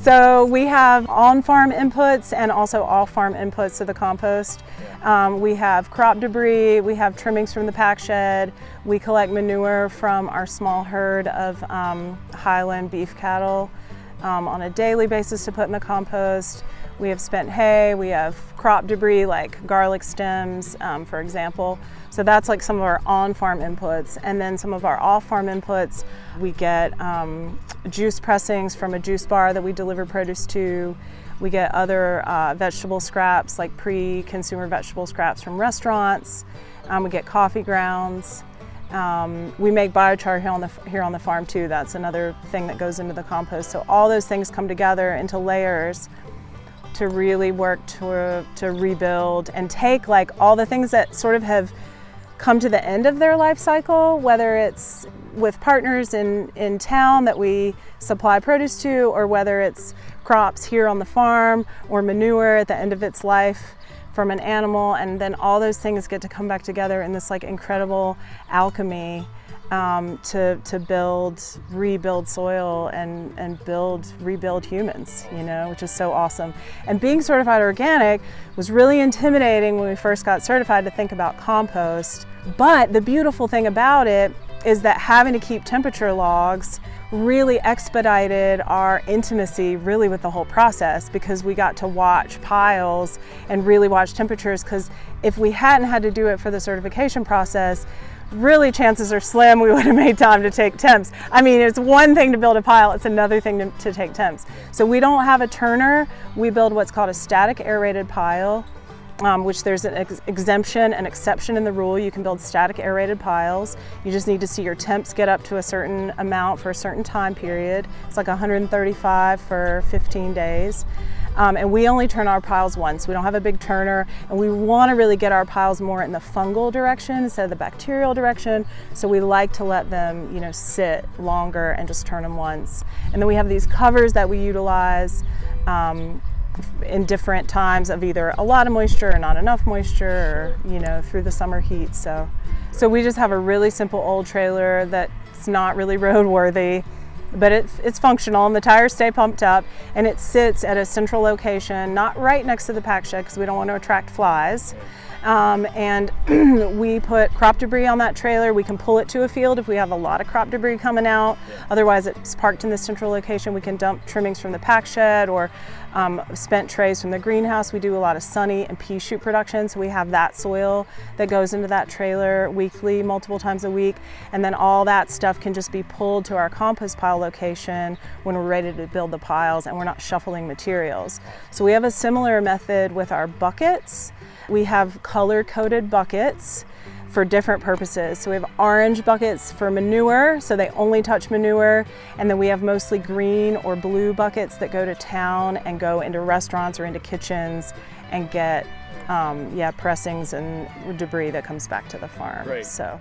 So we have on-farm inputs and also off-farm inputs to the compost. We have crop debris, we have trimmings from the pack shed, we collect manure from our small herd of Highland beef cattle on a daily basis to put in the compost. We have spent hay, we have crop debris like garlic stems, for example. So that's like some of our on-farm inputs. And then some of our off-farm inputs, we get juice pressings from a juice bar that we deliver produce to. We get other vegetable scraps like pre-consumer vegetable scraps from restaurants. We get coffee grounds. We make biochar here on the farm too. That's another thing that goes into the compost. So all those things come together into layers to really work to rebuild and take like all the things that sort of have come to the end of their life cycle, whether it's with partners in town that we supply produce to, or whether it's crops here on the farm or manure at the end of its life from an animal, and then all those things get to come back together in this like incredible alchemy to rebuild soil and rebuild humans, you know, which is so awesome. And being certified organic was really intimidating when we first got certified to think about compost. But the beautiful thing about it is that having to keep temperature logs really expedited our intimacy really with the whole process, because we got to watch piles and really watch temperatures, because if we hadn't had to do it for the certification process, really chances are slim we would have made time to take temps. I mean, it's one thing to build a pile, it's another thing to take temps. So we don't have a turner, we build what's called a static aerated pile, which there's an exemption and exception in the rule. You can build static aerated piles. You just need to see your temps get up to a certain amount for a certain time period. It's like 135 for 15 days. And we only turn our piles once. We don't have a big turner, and we want to really get our piles more in the fungal direction instead of the bacterial direction. So we like to let them, you know, sit longer and just turn them once. And then we have these covers that we utilize in different times of either a lot of moisture or not enough moisture, or, you know, through the summer heat. So we just have a really simple old trailer that's not really roadworthy, but it's functional, and the tires stay pumped up, and it sits at a central location, not right next to the pack shed because we don't want to attract flies. And we put crop debris on that trailer. We can pull it to a field if we have a lot of crop debris coming out. Otherwise, it's parked in this central location. We can dump trimmings from the pack shed or spent trays from the greenhouse. We do a lot of sunny and pea shoot production, so we have that soil that goes into that trailer weekly, multiple times a week. And then all that stuff can just be pulled to our compost pile location when we're ready to build the piles and we're not shuffling materials. So we have a similar method with our buckets. We have color-coded buckets for different purposes. So we have orange buckets for manure, so they only touch manure. And then we have mostly green or blue buckets that go to town and go into restaurants or into kitchens and get pressings and debris that comes back to the farm. Right. So.